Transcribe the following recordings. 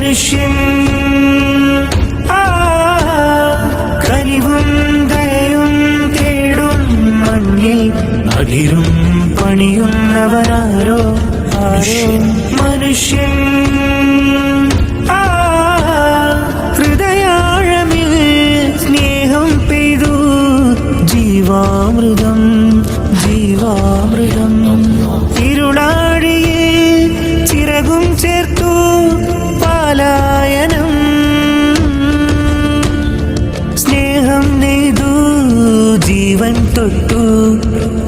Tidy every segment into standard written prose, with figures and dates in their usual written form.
മനുഷ്യൻ കനിവും ദയയും തേടും മണ്ണിൽ അകിരും പണിയുന്നവരാരോ മനുഷ്യൻ ഹൃദയാഴമിൽ സ്നേഹം പെയ്തു ജീവാമൃതം ജീവാമൃതം ഇരുളാടിയിൽ ചിറകും ചേർത്തു പാലായനം സ്നേഹം നെയ്തു ജീവൻ തൊട്ടു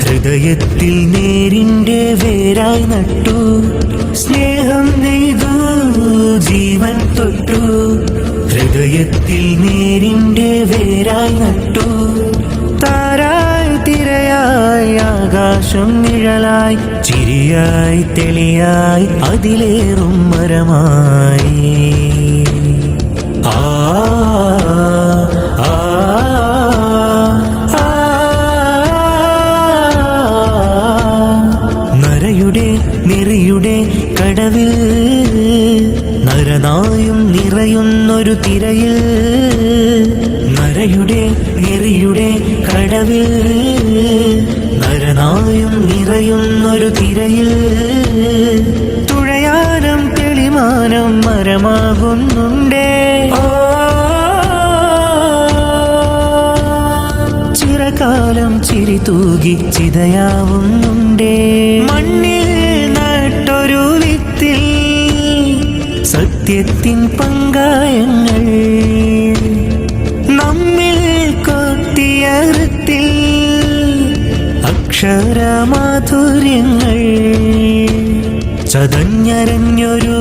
ഹൃദയത്തിൽ നേരിന്റെ വേരായി നട്ടു സ്നേഹം നെയ്തു ജീവൻ തൊട്ടു ഹൃദയത്തിൽ നേരിന്റെ വേരായി നട്ടു താരായി തിരയായി ആകാശം നിഴലായി ചിരിയായി തെളിയായി അതിലേറും മരമായി നരയുടെ നെറിയുടെ കടവിൽ നരനായും നിറയുന്നൊരു തിരയിൽ നരയുടെ നെറിയുടെ കടവിൽ നരനായും നിറയുന്നൊരു തിരയിൽ തുഴയാനം തെളിമാനം മരമാകുന്നുണ്ടേ ചിരകാലം ചിരി തൂകി ചിതയാവുന്നുണ്ടേ മണ്ണിൽ നട്ടൊരു വിത്തിൽ സത്യത്തിൻ പങ്കായങ്ങൾ നമ്മിൽ കൊത്തിയ ഹൃത്തിൽ അക്ഷരമാധുര്യങ്ങൾ ചതഞ്ഞരഞ്ഞൊരു